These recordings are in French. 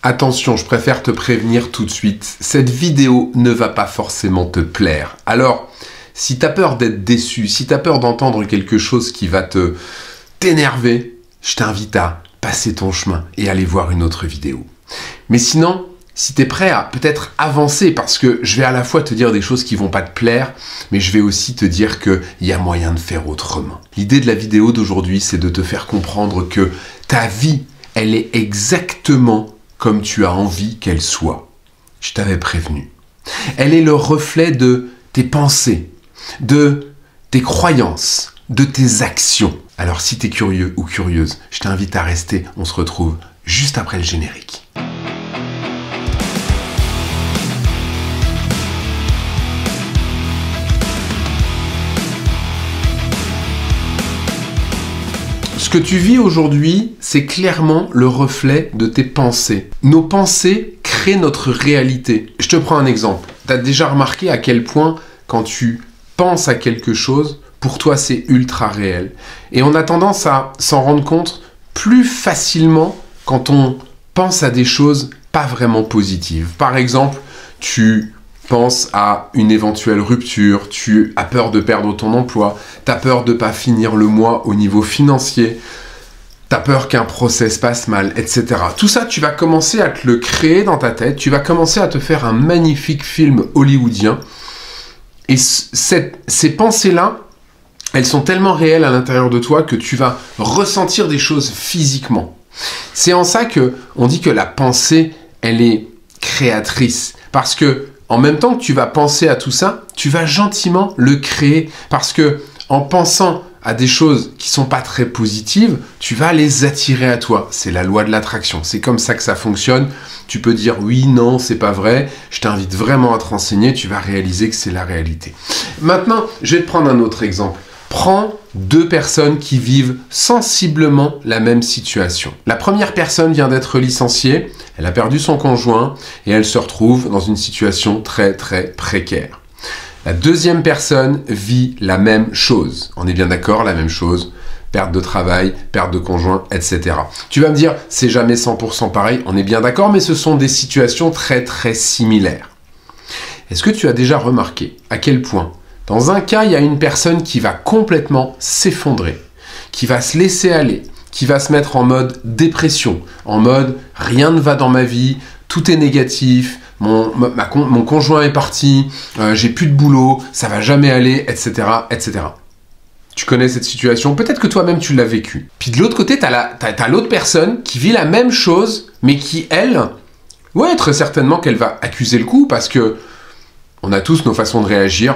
Attention, je préfère te prévenir tout de suite, cette vidéo ne va pas forcément te plaire. Alors, si tu as peur d'être déçu, si tu as peur d'entendre quelque chose qui va t'énerver, je t'invite à passer ton chemin et aller voir une autre vidéo. Mais sinon, si tu es prêt à peut-être avancer, parce que je vais à la fois te dire des choses qui vont pas te plaire, mais je vais aussi te dire qu'il y a moyen de faire autrement. L'idée de la vidéo d'aujourd'hui, c'est de te faire comprendre que ta vie, elle est exactement comme tu as envie qu'elle soit. Je t'avais prévenu. Elle est le reflet de tes pensées, de tes croyances, de tes actions. Alors si tu es curieux ou curieuse, je t'invite à rester. On se retrouve juste après le générique. Ce que tu vis aujourd'hui, c'est clairement le reflet de tes pensées. Nos pensées créent notre réalité. Je te prends un exemple. Tu as déjà remarqué à quel point, quand tu penses à quelque chose, pour toi, c'est ultra réel. Et on a tendance à s'en rendre compte plus facilement quand on pense à des choses pas vraiment positives. Par exemple, tu penses à une éventuelle rupture, tu as peur de perdre ton emploi, tu as peur de ne pas finir le mois au niveau financier, tu as peur qu'un procès se passe mal, etc. Tout ça, tu vas commencer à te le créer dans ta tête, tu vas commencer à te faire un magnifique film hollywoodien. Et ces pensées-là, elles sont tellement réelles à l'intérieur de toi que tu vas ressentir des choses physiquement. C'est en ça qu'on dit que la pensée, elle est créatrice. Parce que en même temps que tu vas penser à tout ça, tu vas gentiment le créer. Parce que en pensant à des choses qui sont pas très positives, tu vas les attirer à toi. C'est la loi de l'attraction. C'est comme ça que ça fonctionne. Tu peux dire oui, non, c'est pas vrai. Je t'invite vraiment à te renseigner. Tu vas réaliser que c'est la réalité. Maintenant, je vais te prendre un autre exemple. Prends deux personnes qui vivent sensiblement la même situation. La première personne vient d'être licenciée, elle a perdu son conjoint et elle se retrouve dans une situation très très précaire. La deuxième personne vit la même chose. On est bien d'accord, la même chose. Perte de travail, perte de conjoint, etc. Tu vas me dire, c'est jamais 100% pareil. On est bien d'accord, mais ce sont des situations très très similaires. Est-ce que tu as déjà remarqué à quel point dans un cas, il y a une personne qui va complètement s'effondrer, qui va se laisser aller, qui va se mettre en mode dépression, en mode « rien ne va dans ma vie, tout est négatif, mon conjoint est parti, j'ai plus de boulot, ça va jamais aller, etc. etc. » Tu connais cette situation, peut-être que toi-même tu l'as vécu. Puis de l'autre côté, t'as l'autre personne qui vit la même chose, mais qui, elle, ouais, très certainement qu'elle va accuser le coup, parce que on a tous nos façons de réagir,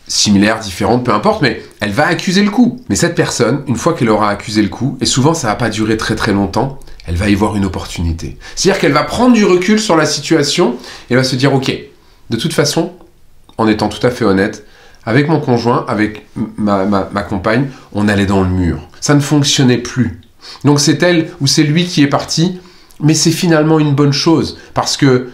similaires, différentes, peu importe, mais elle va accuser le coup. Mais cette personne, une fois qu'elle aura accusé le coup, et souvent ça va pas durer très très longtemps, elle va y voir une opportunité. C'est-à-dire qu'elle va prendre du recul sur la situation, et elle va se dire, ok, de toute façon, en étant tout à fait honnête, avec mon conjoint, avec ma compagne, on allait dans le mur. Ça ne fonctionnait plus. Donc c'est elle ou c'est lui qui est parti, mais c'est finalement une bonne chose, parce que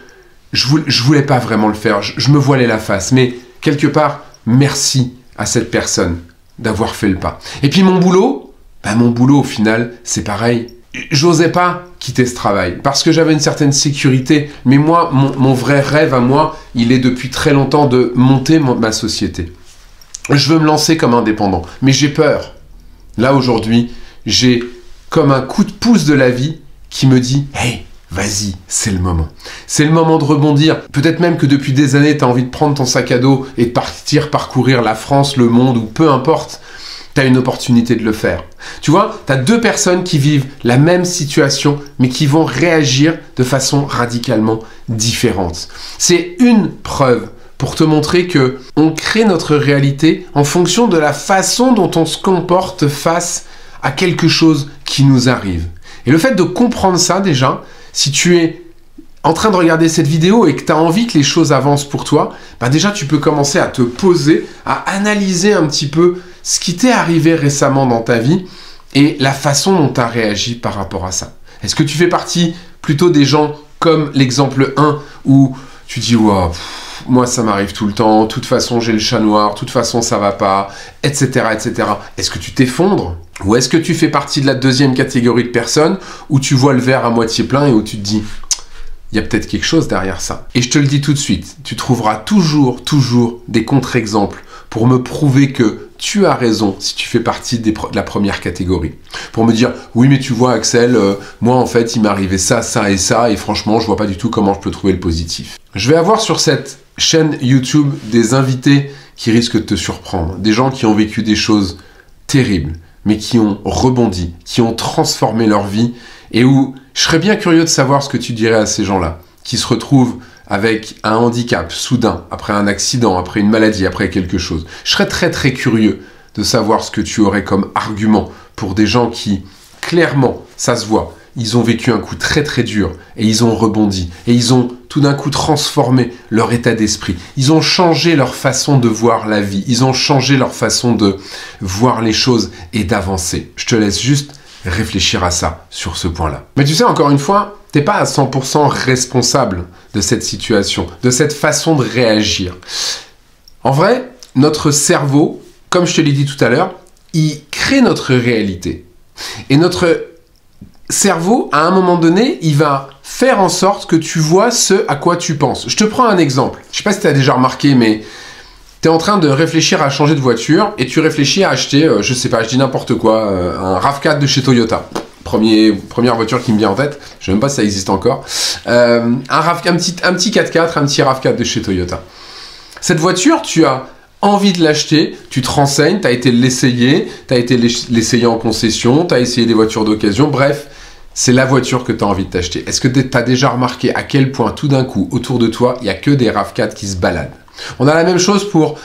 je voulais pas vraiment le faire, je me voilais la face, mais quelque part, merci à cette personne d'avoir fait le pas. Et puis mon boulot, au final, c'est pareil. J'osais pas quitter ce travail parce que j'avais une certaine sécurité. Mais moi, mon vrai rêve à moi, il est depuis très longtemps de monter ma société. Je veux me lancer comme indépendant, mais j'ai peur. Là, aujourd'hui, j'ai comme un coup de pouce de la vie qui me dit « Hey, vas-y, c'est le moment. C'est le moment de rebondir. Peut-être même que depuis des années, tu as envie de prendre ton sac à dos et de partir parcourir la France, le monde ou peu importe. Tu as une opportunité de le faire. Tu vois, tu as deux personnes qui vivent la même situation, mais qui vont réagir de façon radicalement différente. C'est une preuve pour te montrer que on crée notre réalité en fonction de la façon dont on se comporte face à quelque chose qui nous arrive. Et le fait de comprendre ça déjà, si tu es en train de regarder cette vidéo et que tu as envie que les choses avancent pour toi, déjà tu peux commencer à te poser, à analyser un petit peu ce qui t'est arrivé récemment dans ta vie et la façon dont tu as réagi par rapport à ça. Est-ce que tu fais partie plutôt des gens comme l'exemple 1 où tu dis wow, moi ça m'arrive tout le temps, de toute façon j'ai le chat noir, de toute façon ça va pas, etc. etc. Est-ce que tu t'effondres? Ou est-ce que tu fais partie de la deuxième catégorie de personnes où tu vois le verre à moitié plein et où tu te dis il y a peut-être quelque chose derrière ça. Et je te le dis tout de suite, tu trouveras toujours des contre-exemples pour me prouver que tu as raison si tu fais partie de la première catégorie. Pour me dire, oui mais tu vois Axel, moi en fait il m'est arrivé ça, ça et ça, et franchement je vois pas du tout comment je peux trouver le positif. Je vais avoir sur cette chaîne YouTube des invités qui risquent de te surprendre, des gens qui ont vécu des choses terribles, mais qui ont rebondi, qui ont transformé leur vie, et où je serais bien curieux de savoir ce que tu dirais à ces gens-là, qui se retrouvent avec un handicap soudain, après un accident, après une maladie, après quelque chose. Je serais très curieux de savoir ce que tu aurais comme argument pour des gens qui, clairement, ça se voit, ils ont vécu un coup très dur et ils ont rebondi et ils ont tout d'un coup transformé leur état d'esprit. Ils ont changé leur façon de voir la vie, ils ont changé leur façon de voir les choses et d'avancer. Je te laisse juste réfléchir à ça, sur ce point-là. Mais tu sais, encore une fois, t'es pas à 100% responsable de cette situation, de cette façon de réagir. En vrai, notre cerveau, comme je te l'ai dit tout à l'heure, il crée notre réalité. Et notre cerveau, à un moment donné, il va faire en sorte que tu vois ce à quoi tu penses. Je te prends un exemple. Je sais pas si tu as déjà remarqué, mais tu es en train de réfléchir à changer de voiture et tu réfléchis à acheter, je sais pas, je dis n'importe quoi, un RAV4 de chez Toyota. Première voiture qui me vient en tête, je sais même pas si ça existe encore. Un petit 4x4, un petit RAV4 de chez Toyota. Cette voiture, tu as envie de l'acheter, tu te renseignes, tu as été l'essayer, tu as été l'essayer en concession, tu as essayé des voitures d'occasion, bref, c'est la voiture que tu as envie de t'acheter. Est-ce que tu as déjà remarqué à quel point tout d'un coup, autour de toi, il n'y a que des RAV4 qui se baladent? On a la même chose pour,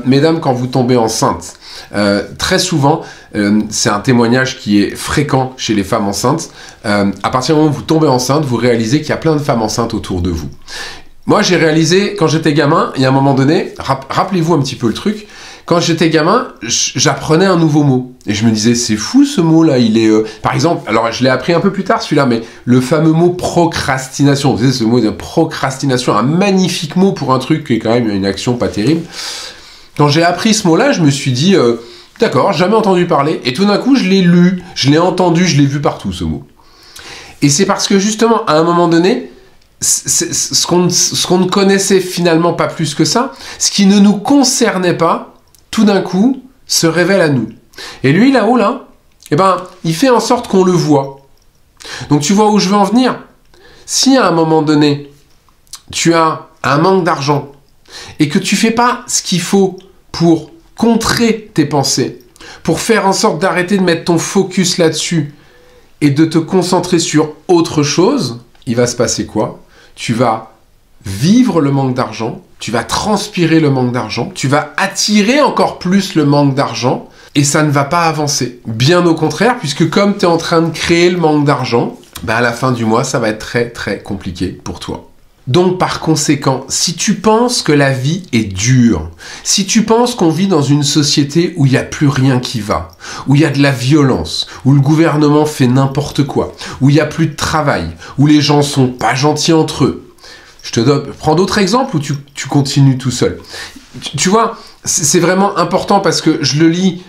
mesdames, quand vous tombez enceinte. Très souvent, c'est un témoignage qui est fréquent chez les femmes enceintes. À partir du moment où vous tombez enceinte, vous réalisez qu'il y a plein de femmes enceintes autour de vous. Moi, j'ai réalisé, quand j'étais gamin, il y a un moment donné, rappelez-vous un petit peu le truc, quand j'étais gamin, j'apprenais un nouveau mot. Et je me disais, c'est fou ce mot-là, il est... Par exemple, alors je l'ai appris un peu plus tard celui-là, mais le fameux mot procrastination. Vous savez, ce mot de procrastination, un magnifique mot pour un truc qui est quand même une action pas terrible. Quand j'ai appris ce mot-là, je me suis dit, d'accord, jamais entendu parler. Et tout d'un coup, je l'ai lu, je l'ai entendu, je l'ai vu partout, ce mot. Et c'est parce que justement, à un moment donné, ce qu'on ne connaissait finalement pas plus que ça, ce qui ne nous concernait pas, tout d'un coup, se révèle à nous. Et lui, là-haut, là, eh ben, il fait en sorte qu'on le voit. Donc, tu vois où je veux en venir? Si à un moment donné, tu as un manque d'argent et que tu fais pas ce qu'il faut pour contrer tes pensées, pour faire en sorte d'arrêter de mettre ton focus là-dessus et de te concentrer sur autre chose, il va se passer quoi? Tu vas vivre le manque d'argent, tu vas transpirer le manque d'argent, tu vas attirer encore plus le manque d'argent et ça ne va pas avancer. Bien au contraire, puisque comme tu es en train de créer le manque d'argent, bah à la fin du mois, ça va être très compliqué pour toi. Donc par conséquent, si tu penses que la vie est dure, si tu penses qu'on vit dans une société où il n'y a plus rien qui va, où il y a de la violence, où le gouvernement fait n'importe quoi, où il n'y a plus de travail, où les gens sont pas gentils entre eux, prends d'autres exemples où tu continues tout seul. Tu vois, c'est vraiment important parce que je le lis,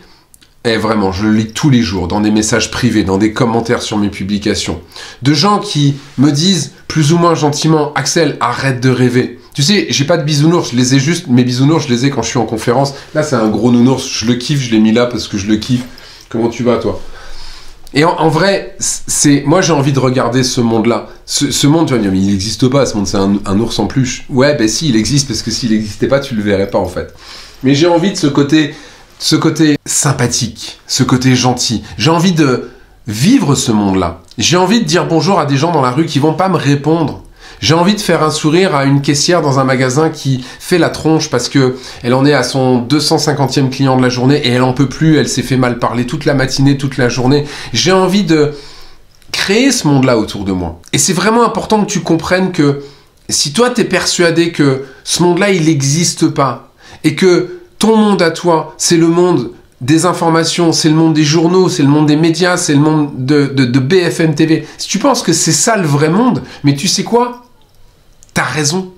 et vraiment, je le lis tous les jours, dans des messages privés, dans des commentaires sur mes publications, de gens qui me disent, plus ou moins gentiment, Axel, arrête de rêver. Tu sais, j'ai pas de bisounours, je les ai juste, mes bisounours, je les ai quand je suis en conférence. Là, c'est un gros nounours, je le kiffe, je l'ai mis là parce que je le kiffe. Comment tu vas, toi? Et en vrai, moi j'ai envie de regarder ce monde-là. Ce monde, tu vas me dire, mais il n'existe pas, ce monde, c'est un ours en peluche. Ouais, ben si, il existe, parce que s'il n'existait pas, tu le verrais pas en fait. Mais j'ai envie de ce côté sympathique, ce côté gentil. J'ai envie de vivre ce monde-là. J'ai envie de dire bonjour à des gens dans la rue qui vont pas me répondre. J'ai envie de faire un sourire à une caissière dans un magasin qui fait la tronche parce que elle en est à son 250e client de la journée et elle en peut plus, elle s'est fait mal parler toute la matinée, toute la journée. J'ai envie de créer ce monde-là autour de moi. Et c'est vraiment important que tu comprennes que si toi t'es persuadé que ce monde-là il n'existe pas et que ton monde à toi c'est le monde des informations, c'est le monde des journaux, c'est le monde des médias, c'est le monde de BFM TV. Si tu penses que c'est ça le vrai monde, mais tu sais quoi? T'as raison.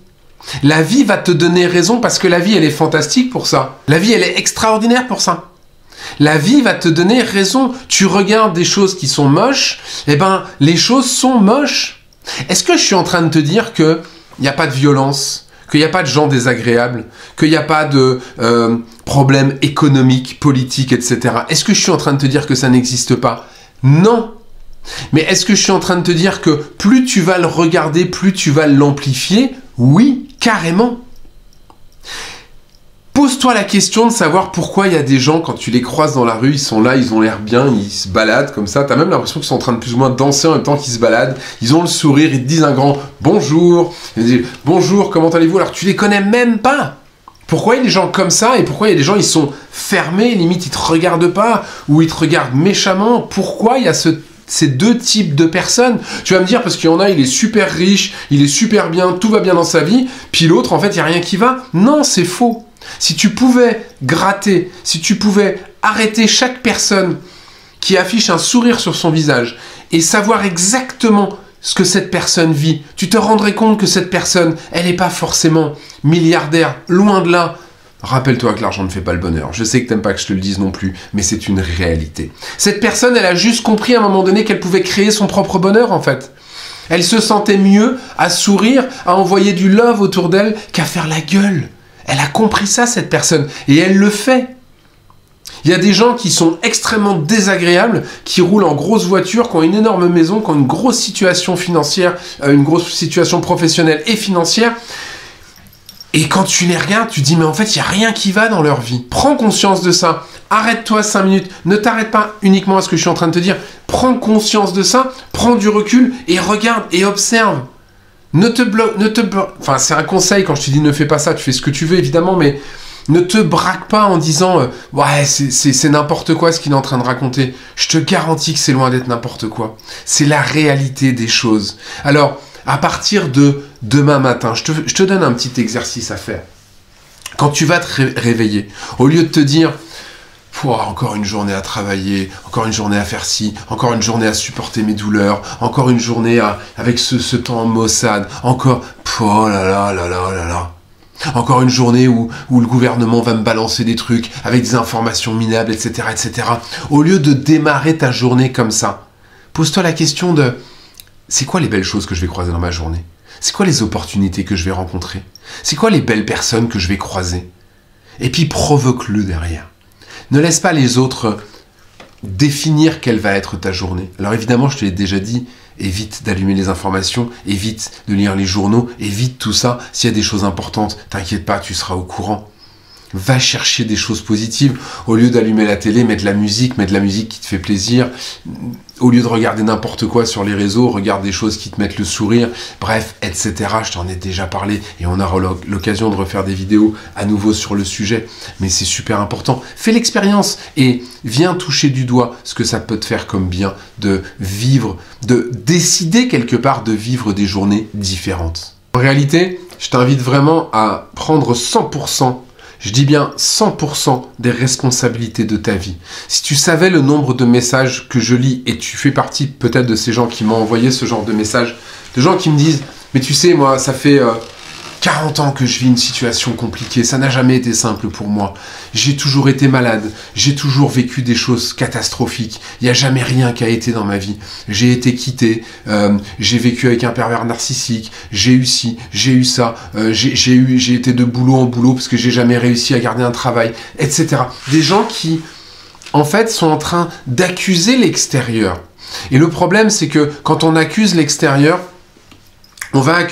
La vie va te donner raison parce que la vie, elle est fantastique pour ça. La vie, elle est extraordinaire pour ça. La vie va te donner raison. Tu regardes des choses qui sont moches, eh ben, les choses sont moches. Est-ce que je suis en train de te dire qu'il n'y a pas de violence, qu'il n'y a pas de gens désagréables, qu'il n'y a pas de problèmes économiques, politiques, etc. Est-ce que je suis en train de te dire que ça n'existe pas? Non. Mais est-ce que je suis en train de te dire que plus tu vas le regarder, plus tu vas l'amplifier? Oui, carrément. Pose-toi la question de savoir pourquoi il y a des gens, quand tu les croises dans la rue, ils sont là, ils ont l'air bien, ils se baladent comme ça. T'as même l'impression qu'ils sont en train de plus ou moins danser en même temps qu'ils se baladent. Ils ont le sourire, ils te disent un grand bonjour. Ils disent bonjour, comment allez-vous? Alors tu les connais même pas. Pourquoi il y a des gens comme ça et pourquoi il y a des gens, ils sont fermés, limite ils te regardent pas ou ils te regardent méchamment? Pourquoi il y a ces deux types de personnes? Tu vas me dire parce qu'il y en a, il est super riche, il est super bien, tout va bien dans sa vie, puis l'autre, en fait, il n'y a rien qui va. Non, c'est faux. Si tu pouvais gratter, si tu pouvais arrêter chaque personne qui affiche un sourire sur son visage et savoir exactement ce que cette personne vit, tu te rendrais compte que cette personne, elle n'est pas forcément milliardaire, loin de là. Rappelle-toi que l'argent ne fait pas le bonheur. Je sais que t'aimes pas que je te le dise non plus, mais c'est une réalité. Cette personne, elle a juste compris à un moment donné qu'elle pouvait créer son propre bonheur, en fait. Elle se sentait mieux à sourire, à envoyer du love autour d'elle, qu'à faire la gueule. Elle a compris ça, cette personne, et elle le fait. Il y a des gens qui sont extrêmement désagréables, qui roulent en grosse voiture, qui ont une énorme maison, qui ont une grosse situation financière, une grosse situation professionnelle et financière. Et quand tu les regardes, tu te dis, mais en fait, il n'y a rien qui va dans leur vie. Prends conscience de ça. Arrête-toi 5 minutes. Ne t'arrête pas uniquement à ce que je suis en train de te dire. Prends conscience de ça, prends du recul et regarde et observe. Enfin, c'est un conseil quand je te dis ne fais pas ça, tu fais ce que tu veux évidemment, mais ne te braque pas en disant ouais, c'est n'importe quoi ce qu'il est en train de raconter. Je te garantis que c'est loin d'être n'importe quoi. C'est la réalité des choses. Alors, à partir de demain matin, je te donne un petit exercice à faire. Quand tu vas te réveiller, au lieu de te dire encore une journée à travailler, encore une journée à faire ci, encore une journée à supporter mes douleurs, encore une journée avec ce temps en maussade, encore, oh là là là là là là. Encore une journée où le gouvernement va me balancer des trucs avec des informations minables, etc., etc. Au lieu de démarrer ta journée comme ça, pose-toi la question de c'est quoi les belles choses que je vais croiser dans ma journée? C'est quoi les opportunités que je vais rencontrer? C'est quoi les belles personnes que je vais croiser? Et puis provoque-le derrière. Ne laisse pas les autres définir quelle va être ta journée. Alors évidemment, je te l'ai déjà dit, évite d'allumer les informations, évite de lire les journaux, évite tout ça. S'il y a des choses importantes, t'inquiète pas, tu seras au courant. Va chercher des choses positives. Au lieu d'allumer la télé, mets de la musique qui te fait plaisir. Au lieu de regarder n'importe quoi sur les réseaux, regarde des choses qui te mettent le sourire. Bref, etc. Je t'en ai déjà parlé et on aura l'occasion de refaire des vidéos à nouveau sur le sujet. Mais c'est super important. Fais l'expérience et viens toucher du doigt ce que ça peut te faire comme bien de vivre, de décider quelque part de vivre des journées différentes. En réalité, je t'invite vraiment à prendre 100%. Je dis bien 100% des responsabilités de ta vie. Si tu savais le nombre de messages que je lis, et tu fais partie peut-être de ces gens qui m'ont envoyé ce genre de messages, de gens qui me disent « Mais tu sais, moi, ça fait 40 ans que je vis une situation compliquée, ça n'a jamais été simple pour moi. J'ai toujours été malade, j'ai toujours vécu des choses catastrophiques, il n'y a jamais rien qui a été dans ma vie. J'ai été quitté, j'ai vécu avec un pervers narcissique, j'ai eu ci, j'ai eu ça, j'ai été de boulot en boulot parce que j'ai jamais réussi à garder un travail, etc. » Des gens qui, en fait, sont en train d'accuser l'extérieur. Et le problème, c'est que quand on accuse l'extérieur, on va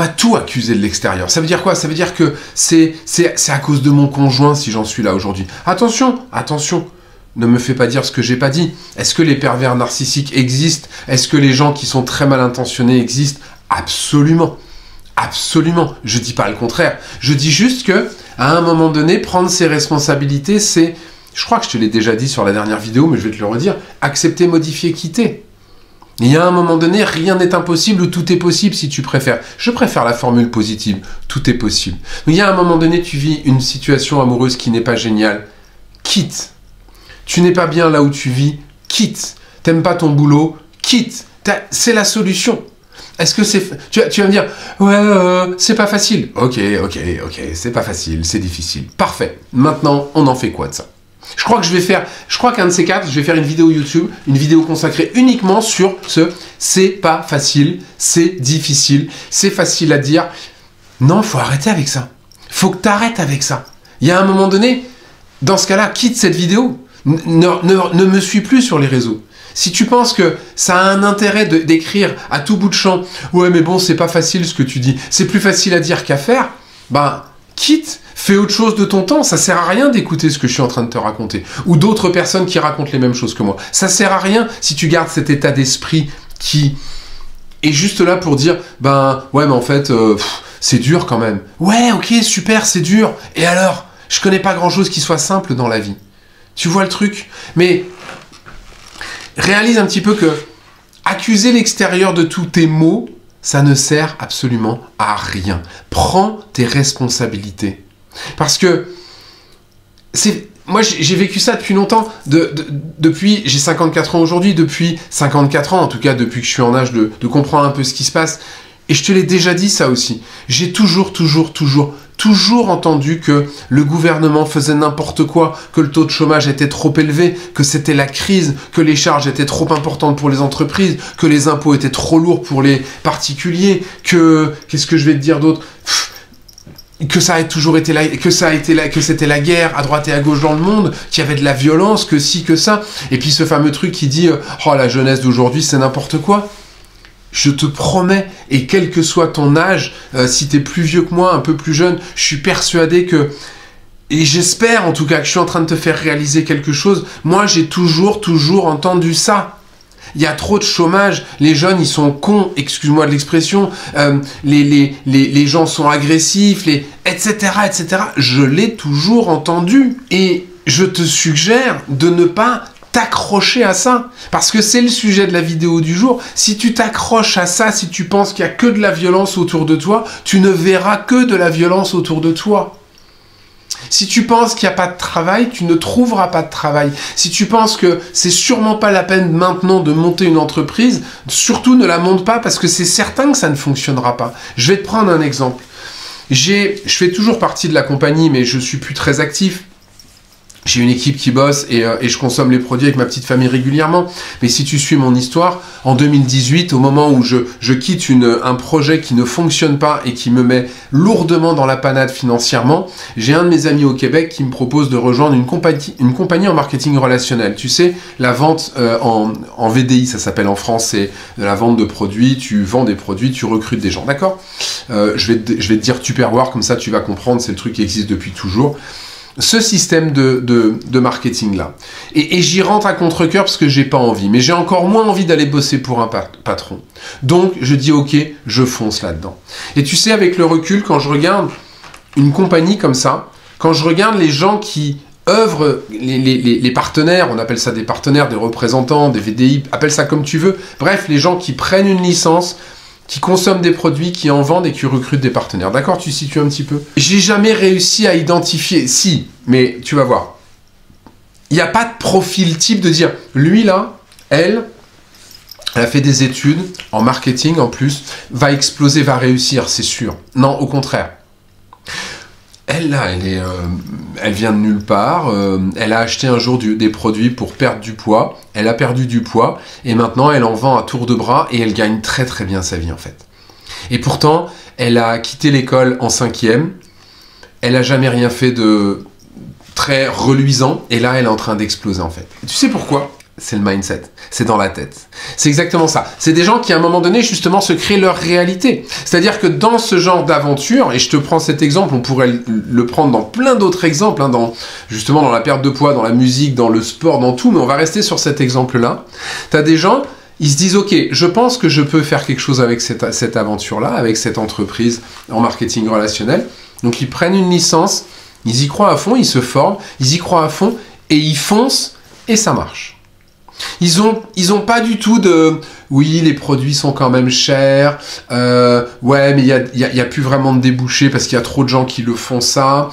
tout accuser de l'extérieur. Ça veut dire quoi? Ça veut dire que c'est à cause de mon conjoint si j'en suis là aujourd'hui. Attention, attention, ne me fais pas dire ce que j'ai pas dit. Est-ce que les pervers narcissiques existent? Est-ce que les gens qui sont très mal intentionnés existent? Absolument. Absolument. Je dis pas le contraire. Je dis juste que, à un moment donné, prendre ses responsabilités, c'est, je crois que je te l'ai déjà dit sur la dernière vidéo, mais je vais te le redire, accepter, modifier, quitter. Il y a un moment donné, rien n'est impossible ou tout est possible si tu préfères. Je préfère la formule positive, tout est possible. Mais il y a un moment donné, tu vis une situation amoureuse qui n'est pas géniale, quitte. Tu n'es pas bien là où tu vis, quitte. T'aimes pas ton boulot, quitte. C'est la solution. Est-ce que c'est... Tu vas me dire, ouais, c'est pas facile. Ok, c'est pas facile, c'est difficile. Parfait. Maintenant, on en fait quoi de ça? Je crois qu'un de ces quatre, je vais faire une vidéo YouTube, une vidéo consacrée uniquement sur c'est pas facile, c'est difficile, c'est facile à dire. Non, il faut arrêter avec ça. Faut que tu arrêtes avec ça. Il y a un moment donné, dans ce cas-là, quitte cette vidéo. Ne me suis plus sur les réseaux. Si tu penses que ça a un intérêt d'écrire à tout bout de champ, ouais mais bon c'est pas facile ce que tu dis, c'est plus facile à dire qu'à faire, ben quitte, fais autre chose de ton temps, ça sert à rien d'écouter ce que je suis en train de te raconter, ou d'autres personnes qui racontent les mêmes choses que moi. Ça sert à rien si tu gardes cet état d'esprit qui est juste là pour dire, ben ouais mais en fait, c'est dur quand même. Ouais ok super c'est dur, et alors, je connais pas grand chose qui soit simple dans la vie. Tu vois le truc? Mais réalise un petit peu que accuser l'extérieur de tous tes maux, ça ne sert absolument à rien. Prends tes responsabilités. Parce que moi, j'ai vécu ça depuis longtemps. Depuis, j'ai 54 ans aujourd'hui, depuis 54 ans, en tout cas depuis que je suis en âge de comprendre un peu ce qui se passe. Et je te l'ai déjà dit ça aussi. J'ai toujours entendu que le gouvernement faisait n'importe quoi, que le taux de chômage était trop élevé, que c'était la crise, que les charges étaient trop importantes pour les entreprises, que les impôts étaient trop lourds pour les particuliers, qu'est-ce que je vais te dire d'autre ? Que ça a toujours été que c'était la guerre à droite et à gauche dans le monde, qu'il y avait de la violence, que ci, que ça. Et puis ce fameux truc qui dit « Oh, la jeunesse d'aujourd'hui, c'est n'importe quoi ». Je te promets, et quel que soit ton âge, si t'es plus vieux que moi, un peu plus jeune, je suis persuadé que, et j'espère en tout cas que je suis en train de te faire réaliser quelque chose, moi j'ai toujours entendu ça. Il y a trop de chômage, les jeunes ils sont cons, excuse-moi de l'expression, les gens sont agressifs, etc. Je l'ai toujours entendu. Et je te suggère de ne pas t'accrocher à ça, parce que c'est le sujet de la vidéo du jour. Si tu t'accroches à ça, si tu penses qu'il n'y a que de la violence autour de toi, tu ne verras que de la violence autour de toi. Si tu penses qu'il n'y a pas de travail, tu ne trouveras pas de travail. Si tu penses que c'est sûrement pas la peine maintenant de monter une entreprise, surtout ne la monte pas parce que c'est certain que ça ne fonctionnera pas. Je vais te prendre un exemple. Je fais toujours partie de la compagnie, mais je suis plus très actif. J'ai une équipe qui bosse et je consomme les produits avec ma petite famille régulièrement. Mais si tu suis mon histoire, en 2018, au moment où je quitte un projet qui ne fonctionne pas et qui me met lourdement dans la panade financièrement, j'ai un de mes amis au Québec qui me propose de rejoindre une compagnie en marketing relationnel. Tu sais, la vente en VDI, ça s'appelle en France, c'est la vente de produits. Tu vends des produits, tu recrutes des gens, d'accord ? Je vais te dire Tupperware, comme ça tu vas comprendre, c'est le truc qui existe depuis toujours. Ce système de marketing-là. Et j'y rentre à contre-cœur parce que j'ai pas envie. Mais j'ai encore moins envie d'aller bosser pour un patron. Donc, je dis ok, je fonce là-dedans. Et tu sais, avec le recul, quand je regarde une compagnie comme ça, quand je regarde les gens qui œuvrent, les partenaires, on appelle ça des partenaires, des représentants, des VDI, appelle ça comme tu veux. Bref, les gens qui prennent une licence, qui consomment des produits, qui en vendent et qui recrutent des partenaires. D'accord, tu situes un petit peu. J'ai jamais réussi à identifier, si, mais tu vas voir. Il n'y a pas de profil type de dire, lui là, elle a fait des études en marketing en plus, va exploser, va réussir, c'est sûr. Non, au contraire. Elle là, elle vient de nulle part, elle a acheté un jour des produits pour perdre du poids, elle a perdu du poids, et maintenant elle en vend à tour de bras, et elle gagne très très bien sa vie en fait. Et pourtant, elle a quitté l'école en 5e, elle a jamais rien fait de très reluisant, et là elle est en train d'exploser en fait. Et tu sais pourquoi ? C'est le mindset, c'est dans la tête. C'est exactement ça. C'est des gens qui à un moment donné justement se créent leur réalité. C'est-à-dire que dans ce genre d'aventure, et je te prends cet exemple, on pourrait le prendre dans plein d'autres exemples, hein, justement dans la perte de poids, dans la musique, dans le sport, dans tout, mais on va rester sur cet exemple-là. Tu as des gens, ils se disent ok, je pense que je peux faire quelque chose avec cette aventure-là, avec cette entreprise en marketing relationnel. Donc ils prennent une licence, ils y croient à fond, ils se forment, ils y croient à fond, et ils foncent, et ça marche. Ils ont pas du tout de oui, les produits sont quand même chers, ouais, mais il y a plus vraiment de débouchés parce qu'il y a trop de gens qui le font ça,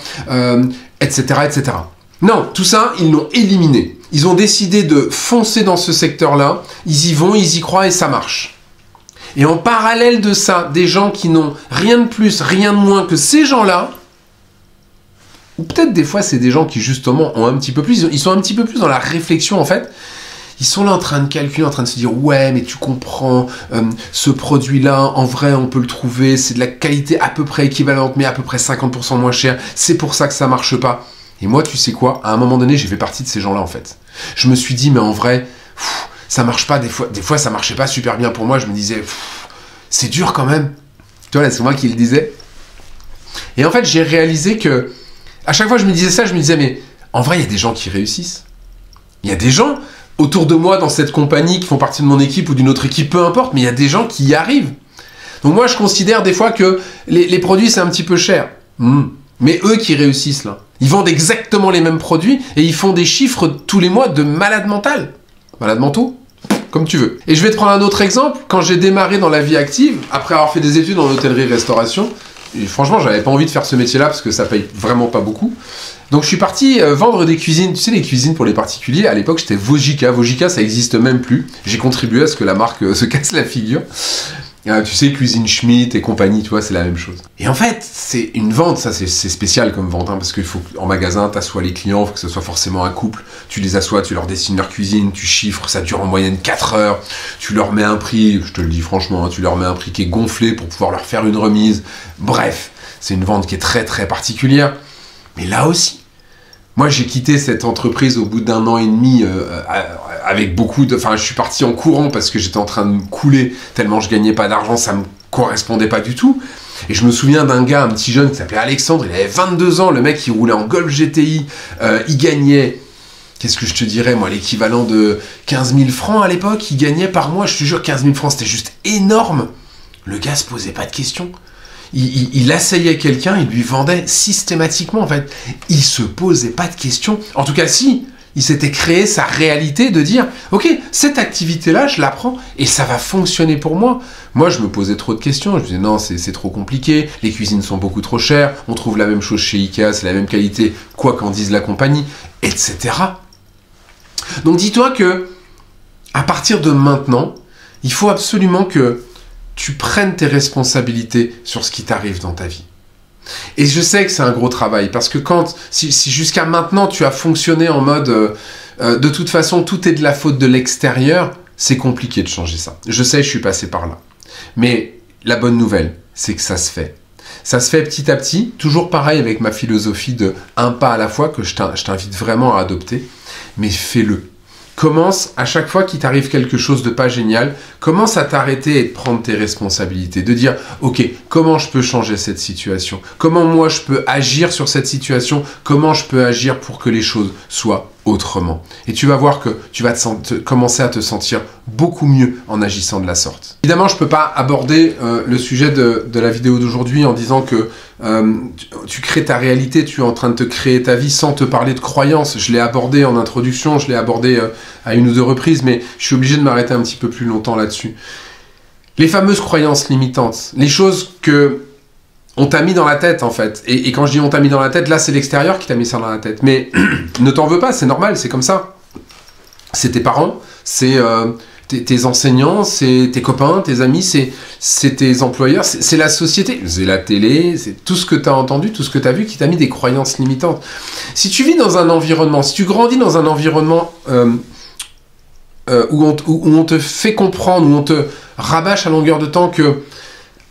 etc., etc. Non, tout ça, ils l'ont éliminé. Ils ont décidé de foncer dans ce secteur-là, ils y vont, ils y croient et ça marche. Et en parallèle de ça, des gens qui n'ont rien de plus, rien de moins que ces gens-là, Ou peut-être des fois, c'est des gens qui justement ont un petit peu plus, ils sont un petit peu plus dans la réflexion en fait. Ils sont là en train de calculer, en train de se dire « Ouais, mais tu comprends, ce produit-là, en vrai, on peut le trouver, c'est de la qualité à peu près équivalente, mais à peu près 50% moins cher, c'est pour ça que ça marche pas. » Et moi, tu sais quoi? À un moment donné, j'ai fait partie de ces gens-là, en fait. Je me suis dit « Mais en vrai, ça marche pas, des fois, ça marchait pas super bien pour moi. » Je me disais « C'est dur quand même. » Tu vois, là, c'est moi qui le disais. Et en fait, j'ai réalisé que, à chaque fois que je me disais ça, je me disais « Mais en vrai, il y a des gens qui réussissent. Il y a des gens... autour de moi dans cette compagnie qui font partie de mon équipe ou d'une autre équipe, peu importe, mais il y a des gens qui y arrivent. Donc moi, je considère des fois que les produits, c'est un petit peu cher. Mais eux qui réussissent, là, ils vendent exactement les mêmes produits et ils font des chiffres tous les mois de malades mental. Malades mentaux, comme tu veux. Et je vais te prendre un autre exemple. Quand j'ai démarré dans la vie active, après avoir fait des études en hôtellerie-restauration, et franchement, j'avais pas envie de faire ce métier-là parce que ça paye vraiment pas beaucoup. Donc je suis parti vendre des cuisines, tu sais, les cuisines pour les particuliers. À l'époque, j'étais Vojika. Vojika, ça existe même plus. J'ai contribué à ce que la marque se casse la figure. Tu sais, Cuisine Schmitt et compagnie, tu vois, c'est la même chose. Et en fait, c'est une vente, ça c'est spécial comme vente, hein, parce qu'il faut qu'en magasin, tu assois les clients, il faut que ce soit forcément un couple. Tu les assois, tu leur dessines leur cuisine, tu chiffres, ça dure en moyenne 4 heures. Tu leur mets un prix, je te le dis franchement, hein, tu leur mets un prix qui est gonflé pour pouvoir leur faire une remise. Bref, c'est une vente qui est très très particulière. Mais là aussi, moi j'ai quitté cette entreprise au bout d'1 an et demi avec beaucoup de... Enfin, je suis parti en courant parce que j'étais en train de me couler tellement je gagnais pas d'argent, ça me correspondait pas du tout. Et je me souviens d'un gars, un petit jeune qui s'appelait Alexandre, il avait 22 ans, le mec il roulait en Golf GTI, il gagnait... Qu'est-ce que je te dirais, moi, l'équivalent de 15 000 francs à l'époque, il gagnait par mois, je te jure, 15 000 francs, c'était juste énorme. Le gars se posait pas de questions. Il asseyait quelqu'un, il lui vendait systématiquement, en fait. Il se posait pas de questions. En tout cas, si, il s'était créé sa réalité de dire « Ok, cette activité-là, je la prends et ça va fonctionner pour moi. » Moi, je me posais trop de questions. Je me disais « Non, c'est trop compliqué. Les cuisines sont beaucoup trop chères. On trouve la même chose chez Ikea, c'est la même qualité, quoi qu'en dise la compagnie, etc. » Donc, dis-toi que à partir de maintenant, il faut absolument que tu prennes tes responsabilités sur ce qui t'arrive dans ta vie. Et je sais que c'est un gros travail, parce que si jusqu'à maintenant tu as fonctionné en mode de toute façon tout est de la faute de l'extérieur, c'est compliqué de changer ça. Je sais, je suis passé par là. Mais la bonne nouvelle, c'est que ça se fait. Ça se fait petit à petit, toujours pareil avec ma philosophie de un pas à la fois que je t'invite vraiment à adopter, mais fais-le. Commence, à chaque fois qu'il t'arrive quelque chose de pas génial, commence à t'arrêter et de prendre tes responsabilités, de dire « Ok, comment je peux changer cette situation? Comment moi je peux agir sur cette situation? Comment je peux agir pour que les choses soient autrement ?» Et tu vas voir que tu vas commencer à te sentir beaucoup mieux en agissant de la sorte. Évidemment, je ne peux pas aborder le sujet de la vidéo d'aujourd'hui en disant que tu crées ta réalité, tu es en train de te créer ta vie sans te parler de croyances. Je l'ai abordé en introduction, je l'ai abordé à 1 ou 2 reprises, mais je suis obligé de m'arrêter un petit peu plus longtemps là-dessus. Les fameuses croyances limitantes, les choses que on t'a mis dans la tête en fait. Et quand je dis on t'a mis dans la tête, là c'est l'extérieur qui t'a mis ça dans la tête. Mais ne t'en veux pas, c'est normal, c'est comme ça. C'est tes parents, c'est tes enseignants, c'est tes copains, tes amis, c'est tes employeurs, c'est la société, c'est la télé, c'est tout ce que tu as entendu, tout ce que tu as vu qui t'a mis des croyances limitantes. Si tu vis dans un environnement, si tu grandis dans un environnement où on te fait comprendre, où on te rabâche à longueur de temps que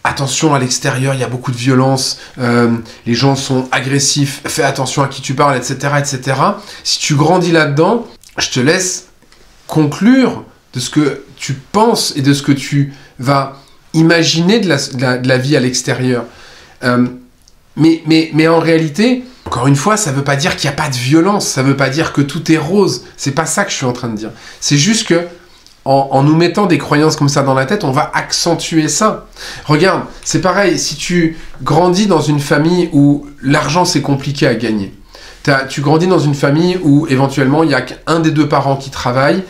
attention à l'extérieur, il y a beaucoup de violence, les gens sont agressifs, fais attention à qui tu parles, etc., etc. Si tu grandis là-dedans, je te laisse conclure de ce que tu penses et de ce que tu vas imaginer de la vie à l'extérieur. Mais en réalité, encore une fois, ça ne veut pas dire qu'il n'y a pas de violence, ça ne veut pas dire que tout est rose. C'est pas ça que je suis en train de dire. C'est juste que en nous mettant des croyances comme ça dans la tête, on va accentuer ça. Regarde, c'est pareil, si tu grandis dans une famille où l'argent c'est compliqué à gagner, tu grandis dans une famille où éventuellement il n'y a qu'un des 2 parents qui travaille,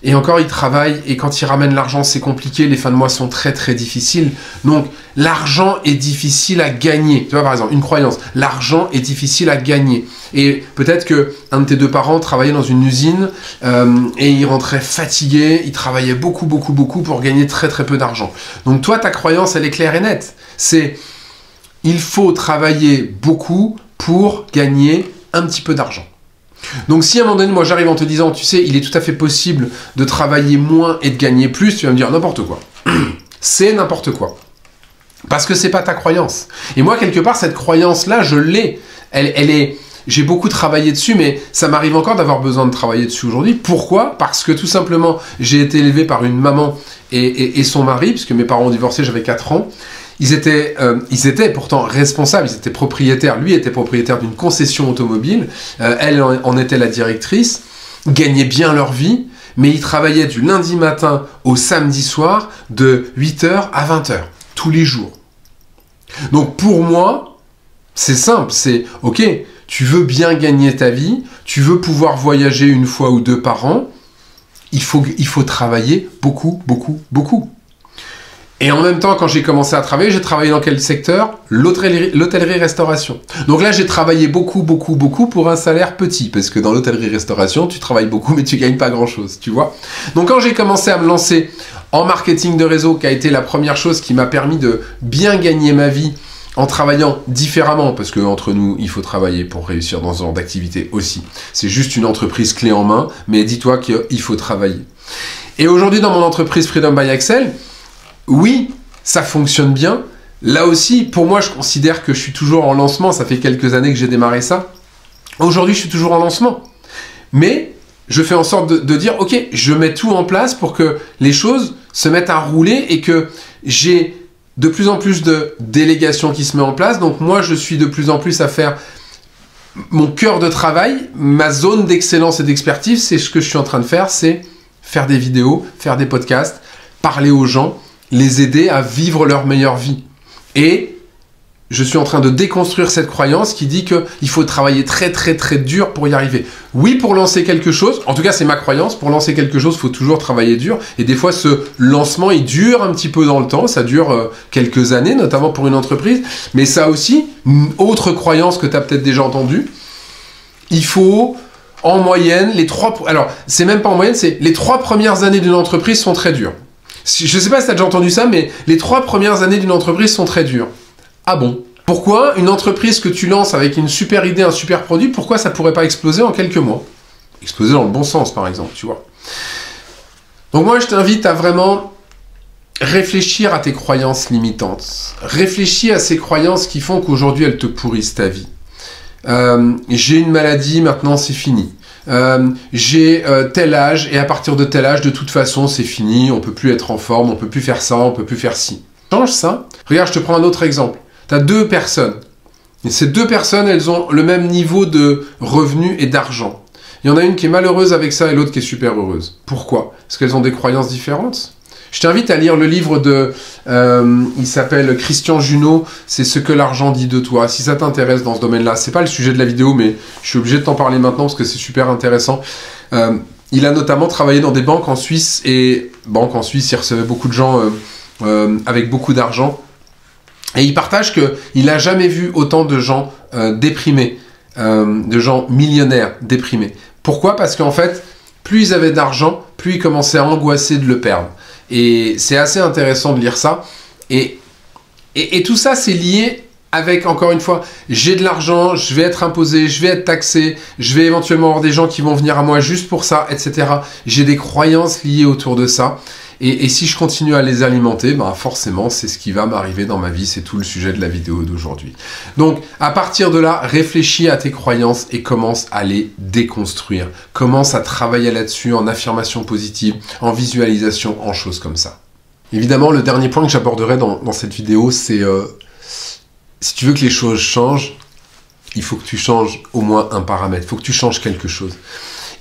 et encore il travaille, et quand il ramène l'argent c'est compliqué, les fins de mois sont très très difficiles, donc l'argent est difficile à gagner. Tu vois par exemple, une croyance, l'argent est difficile à gagner. Et peut-être que un de tes 2 parents travaillait dans une usine, et il rentrait fatigué, il travaillait beaucoup pour gagner très très peu d'argent. Donc toi ta croyance elle est claire et nette, c'est il faut travailler beaucoup pour gagner un petit peu d'argent. Donc si à un moment donné, moi j'arrive en te disant, tu sais, il est tout à fait possible de travailler moins et de gagner plus, tu vas me dire n'importe quoi. C'est n'importe quoi. Parce que c'est pas ta croyance. Et moi, quelque part, cette croyance-là, je l'ai. Elle est... J'ai beaucoup travaillé dessus, mais ça m'arrive encore d'avoir besoin de travailler dessus aujourd'hui. Pourquoi? Parce que tout simplement, j'ai été élevé par une maman et son mari, puisque mes parents ont divorcé, j'avais 4 ans. Ils étaient pourtant responsables, ils étaient propriétaires. Lui était propriétaire d'une concession automobile, elle en était la directrice, gagnaient bien leur vie, mais ils travaillaient du lundi matin au samedi soir de 8h à 20h, tous les jours. Donc pour moi, c'est simple, c'est ok, tu veux bien gagner ta vie, tu veux pouvoir voyager 1 fois ou 2 par an, il faut travailler beaucoup, beaucoup, beaucoup. Et en même temps, quand j'ai commencé à travailler, j'ai travaillé dans quel secteur? L'hôtellerie-restauration. Donc là, j'ai travaillé beaucoup, beaucoup, beaucoup pour un salaire petit, parce que dans l'hôtellerie-restauration, tu travailles beaucoup, mais tu gagnes pas grand-chose, tu vois. Donc quand j'ai commencé à me lancer en marketing de réseau, qui a été la première chose qui m'a permis de bien gagner ma vie en travaillant différemment, parce qu'entre nous, il faut travailler pour réussir dans ce genre d'activité aussi. C'est juste une entreprise clé en main, mais dis-toi qu'il faut travailler. Et aujourd'hui, dans mon entreprise Freedom by Axel, oui, ça fonctionne bien. Là aussi, pour moi, je considère que je suis toujours en lancement. Ça fait quelques années que j'ai démarré ça. Aujourd'hui, je suis toujours en lancement. Mais je fais en sorte de dire, ok, je mets tout en place pour que les choses se mettent à rouler et que j'ai de plus en plus de délégations qui se met en place. Donc moi, je suis de plus en plus à faire mon cœur de travail, ma zone d'excellence et d'expertise. C'est ce que je suis en train de faire, c'est faire des vidéos, faire des podcasts, parler aux gens, les aider à vivre leur meilleure vie. Et je suis en train de déconstruire cette croyance qui dit qu'il faut travailler très très très dur pour y arriver. Oui, pour lancer quelque chose, en tout cas c'est ma croyance, pour lancer quelque chose, il faut toujours travailler dur. Et des fois ce lancement, il dure un petit peu dans le temps, ça dure quelques années, notamment pour une entreprise. Mais ça aussi, une autre croyance que tu as peut-être déjà entendue, il faut en moyenne, alors c'est même pas en moyenne, c'est les 3 premières années d'une entreprise sont très dures. Je ne sais pas si tu as déjà entendu ça, mais les 3 premières années d'une entreprise sont très dures. Ah bon? Pourquoi une entreprise que tu lances avec une super idée, un super produit, pourquoi ça ne pourrait pas exploser en quelques mois? Exploser dans le bon sens, par exemple, tu vois. Donc moi, je t'invite à vraiment réfléchir à tes croyances limitantes. Réfléchis à ces croyances qui font qu'aujourd'hui, elles te pourrissent ta vie. J'ai une maladie, maintenant c'est fini. J'ai tel âge et à partir de tel âge de toute façon c'est fini, on peut plus être en forme, on peut plus faire ça, on peut plus faire ci. Change ça. Regarde, je te prends un autre exemple. Tu as 2 personnes et ces 2 personnes, elles ont le même niveau de revenus et d'argent. Il y en a une qui est malheureuse avec ça et l'autre qui est super heureuse. Pourquoi? Parce qu'elles ont des croyances différentes. Je t'invite à lire le livre de... il s'appelle Christian Junod, c'est ce que l'argent dit de toi. Si ça t'intéresse dans ce domaine-là, c'est pas le sujet de la vidéo, mais je suis obligé de t'en parler maintenant parce que c'est super intéressant. Il a notamment travaillé dans des banques en Suisse, et banques en Suisse, il recevait beaucoup de gens avec beaucoup d'argent. Et il partage qu'il n'a jamais vu autant de gens déprimés, de gens millionnaires déprimés. Pourquoi? Parce qu'en fait, plus ils avaient d'argent, plus ils commençaient à angoisser de le perdre. Et c'est assez intéressant de lire ça. Et tout ça, c'est lié avec, encore une fois, j'ai de l'argent, je vais être imposé, je vais être taxé, je vais éventuellement avoir des gens qui vont venir à moi juste pour ça, etc. J'ai des croyances liées autour de ça. Et si je continue à les alimenter, ben forcément, c'est ce qui va m'arriver dans ma vie. C'est tout le sujet de la vidéo d'aujourd'hui. Donc, à partir de là, réfléchis à tes croyances et commence à les déconstruire. Commence à travailler là-dessus en affirmation positive, en visualisation, en choses comme ça. Évidemment, le dernier point que j'aborderai dans cette vidéo, c'est si tu veux que les choses changent, il faut que tu changes au moins un paramètre. Il faut que tu changes quelque chose.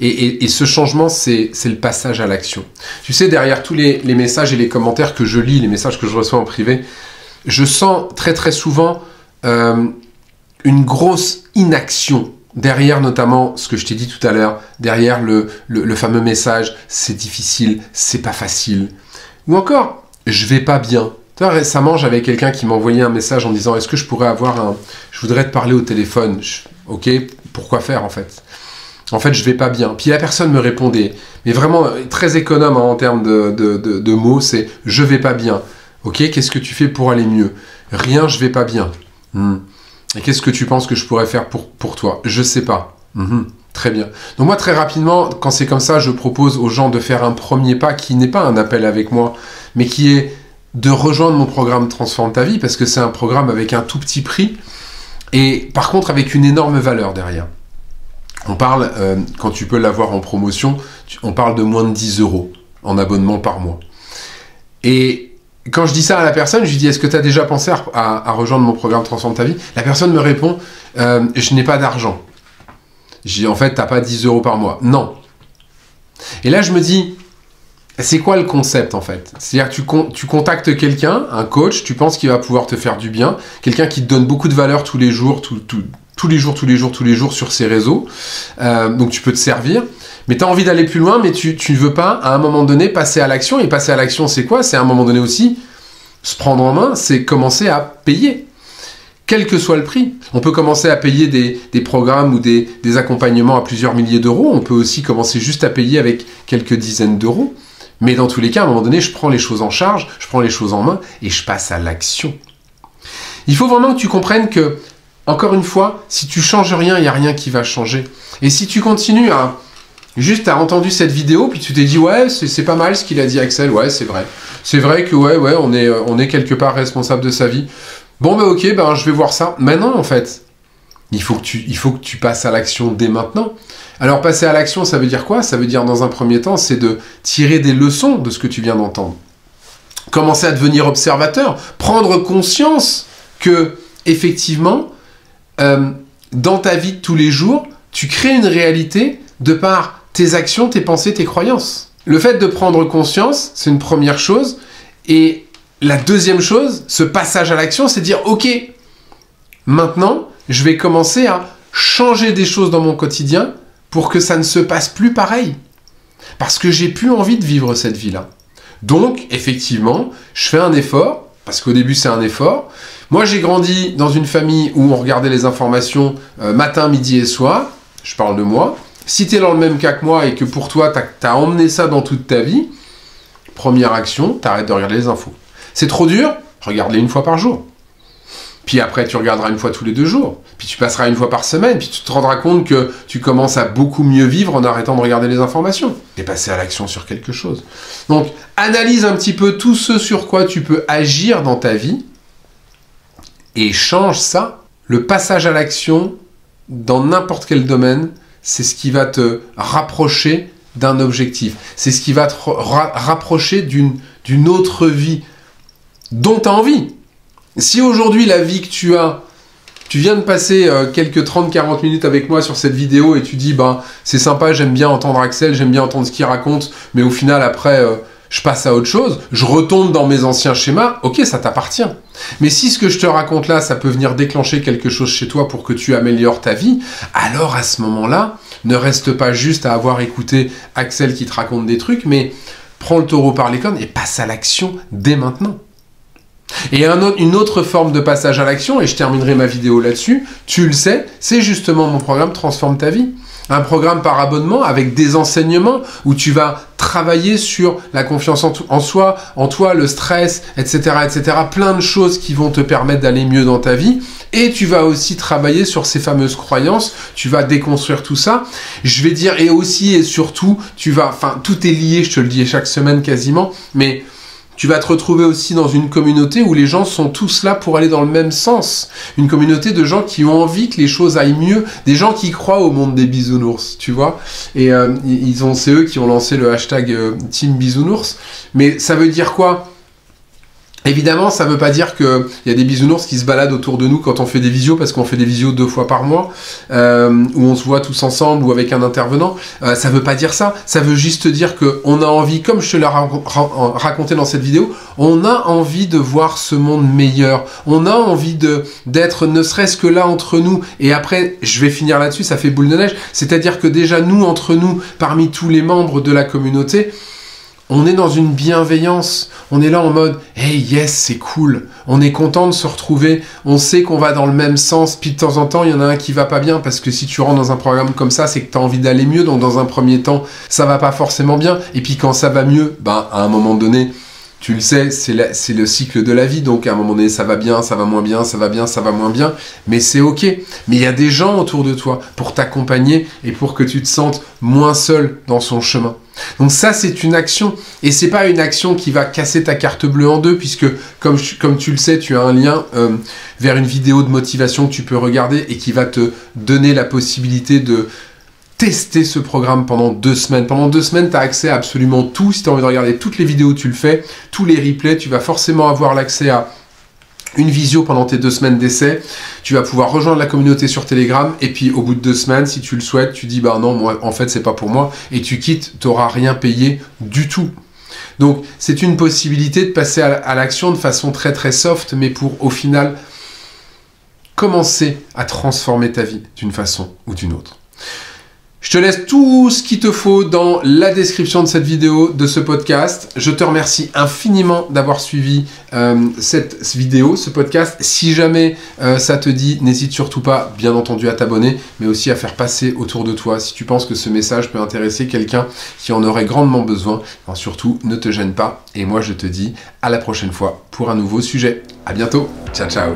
Et ce changement, c'est le passage à l'action. Tu sais, derrière tous les messages et les commentaires que je lis, les messages que je reçois en privé, je sens très très souvent une grosse inaction. Derrière notamment ce que je t'ai dit tout à l'heure, derrière le fameux message « c'est difficile, c'est pas facile ». Ou encore « je vais pas bien ». Tu vois, récemment, j'avais quelqu'un qui m'a envoyé un message en disant « est-ce que je pourrais avoir je voudrais te parler au téléphone ». Ok, pourquoi faire en fait ? En fait, je vais pas bien. Puis la personne me répondait, mais vraiment très économe en termes de mots, c'est « je vais pas bien ». Ok, qu'est-ce que tu fais pour aller mieux ? Rien, je vais pas bien. Et qu'est-ce que tu penses que je pourrais faire pour toi? Je sais pas. Très bien. Donc moi, très rapidement, quand c'est comme ça, je propose aux gens de faire un premier pas qui n'est pas un appel avec moi, mais qui est de rejoindre mon programme Transforme ta vie, parce que c'est un programme avec un tout petit prix, et par contre avec une énorme valeur derrière. On parle, quand tu peux l'avoir en promotion, on parle de moins de 10 € en abonnement par mois. Et quand je dis ça à la personne, je lui dis, est-ce que tu as déjà pensé à rejoindre mon programme Transforme ta vie? La personne me répond, je n'ai pas d'argent. Je dis, en fait, tu n'as pas 10 € par mois. Non. Et là, je me dis, c'est quoi le concept, en fait? C'est-à-dire que tu contactes quelqu'un, un coach, tu penses qu'il va pouvoir te faire du bien, quelqu'un qui te donne beaucoup de valeur tous les jours, tous les jours sur ses réseaux. Donc, tu peux te servir. Mais tu as envie d'aller plus loin, mais tu ne veux pas, à un moment donné, passer à l'action. Et passer à l'action, c'est quoi? C'est à un moment donné aussi, se prendre en main, c'est commencer à payer. Quel que soit le prix. On peut commencer à payer des programmes ou des accompagnements à plusieurs milliers d'euros. On peut aussi commencer juste à payer avec quelques dizaines d'euros. Mais dans tous les cas, à un moment donné, je prends les choses en charge, je prends les choses en main et je passe à l'action. Il faut vraiment que tu comprennes que, encore une fois, si tu changes rien, il n'y a rien qui va changer. Et si tu continues à... Juste, tu as entendu cette vidéo, puis tu t'es dit, ouais, c'est pas mal ce qu'il a dit Axel, ouais, c'est vrai. C'est vrai que, ouais, on est quelque part responsable de sa vie. Bon, bah ok, je vais voir ça. Maintenant, en fait, il faut que tu passes à l'action dès maintenant. Alors, passer à l'action, ça veut dire quoi? Ça veut dire, dans un premier temps, c'est de tirer des leçons de ce que tu viens d'entendre. Commencer à devenir observateur, prendre conscience que, effectivement, dans ta vie de tous les jours, tu crées une réalité de par tes actions, tes pensées, tes croyances. Le fait de prendre conscience, c'est une première chose. Et la deuxième chose, ce passage à l'action, c'est de dire, ok, maintenant, je vais commencer à changer des choses dans mon quotidien pour que ça ne se passe plus pareil. Parce que j'ai plus envie de vivre cette vie-là. Donc, effectivement, je fais un effort, parce qu'au début, c'est un effort. Moi, j'ai grandi dans une famille où on regardait les informations matin, midi et soir. Je parle de moi. Si tu es dans le même cas que moi et que pour toi, tu as emmené ça dans toute ta vie, première action, tu arrêtes de regarder les infos. C'est trop dur? Regarde-les une fois par jour. Puis après, tu regarderas une fois tous les 2 jours. Puis tu passeras une fois par semaine. Puis tu te rendras compte que tu commences à beaucoup mieux vivre en arrêtant de regarder les informations. Et passer à l'action sur quelque chose. Donc, analyse un petit peu tout ce sur quoi tu peux agir dans ta vie. Et change ça. Le passage à l'action, dans n'importe quel domaine, c'est ce qui va te rapprocher d'un objectif. C'est ce qui va te rapprocher d'une autre vie dont tu as envie. Si aujourd'hui, la vie que tu as, tu viens de passer quelques 30-40 minutes avec moi sur cette vidéo et tu dis, c'est sympa, j'aime bien entendre Axel, j'aime bien entendre ce qu'il raconte, mais au final, après, je passe à autre chose, je retombe dans mes anciens schémas, ok, ça t'appartient. Mais si ce que je te raconte là, ça peut venir déclencher quelque chose chez toi pour que tu améliores ta vie, alors à ce moment-là, ne reste pas juste à avoir écouté Axel qui te raconte des trucs, mais prends le taureau par les cornes et passe à l'action dès maintenant. Et une autre forme de passage à l'action, et je terminerai ma vidéo là-dessus, tu le sais, c'est justement mon programme Transforme ta vie. Un programme par abonnement avec des enseignements où tu vas travailler sur la confiance en soi, en toi, le stress, etc., etc. Plein de choses qui vont te permettre d'aller mieux dans ta vie. Et tu vas aussi travailler sur ces fameuses croyances. Tu vas déconstruire tout ça. Je vais dire, et aussi et surtout, tout est lié, je te le dis chaque semaine quasiment, mais tu vas te retrouver aussi dans une communauté où les gens sont tous là pour aller dans le même sens. Une communauté de gens qui ont envie que les choses aillent mieux, des gens qui croient au monde des bisounours, tu vois. Et c'est eux qui ont lancé le hashtag Team Bisounours. Mais ça veut dire quoi ? Évidemment, ça ne veut pas dire qu'il y a des bisounours qui se baladent autour de nous quand on fait des visios, parce qu'on fait des visios 2 fois par mois, où on se voit tous ensemble ou avec un intervenant. Ça ne veut pas dire ça. Ça veut juste dire qu'on a envie, comme je te l'ai raconté dans cette vidéo, on a envie de voir ce monde meilleur. On a envie d'être ne serait-ce que là entre nous. Et après, je vais finir là-dessus, ça fait boule de neige. C'est-à-dire que déjà, nous, entre nous, parmi tous les membres de la communauté, on est dans une bienveillance, on est là en mode « Hey, yes, c'est cool !» On est content de se retrouver, on sait qu'on va dans le même sens, puis de temps en temps, il y en a un qui va pas bien, parce que si tu rentres dans un programme comme ça, c'est que tu as envie d'aller mieux, donc dans un premier temps, ça va pas forcément bien, et puis quand ça va mieux, à un moment donné, Tu le sais, c'est le cycle de la vie, donc à un moment donné, ça va bien, ça va moins bien, ça va bien, ça va moins bien, mais c'est ok. Mais il y a des gens autour de toi pour t'accompagner et pour que tu te sentes moins seul dans son chemin. Donc ça, c'est une action, et c'est pas une action qui va casser ta carte bleue en deux, puisque comme tu le sais, tu as un lien vers une vidéo de motivation que tu peux regarder et qui va te donner la possibilité de tester ce programme pendant 2 semaines. Pendant 2 semaines, tu as accès à absolument tout. Si tu as envie de regarder toutes les vidéos, tu le fais. Tous les replays, tu vas forcément avoir l'accès à une visio pendant tes 2 semaines d'essai. Tu vas pouvoir rejoindre la communauté sur Telegram. Et puis, au bout de 2 semaines, si tu le souhaites, tu dis, bah non, moi, en fait, c'est pas pour moi. Et tu quittes, tu n'auras rien payé du tout. Donc, c'est une possibilité de passer à l'action de façon très, très soft, mais pour, au final, commencer à transformer ta vie d'une façon ou d'une autre. Je te laisse tout ce qu'il te faut dans la description de cette vidéo, de ce podcast. Je te remercie infiniment d'avoir suivi cette vidéo, ce podcast. Si jamais ça te dit, n'hésite surtout pas, bien entendu, à t'abonner, mais aussi à faire passer autour de toi. Si tu penses que ce message peut intéresser quelqu'un qui en aurait grandement besoin, alors surtout, ne te gêne pas. Et moi, je te dis à la prochaine fois pour un nouveau sujet. À bientôt. Ciao, ciao.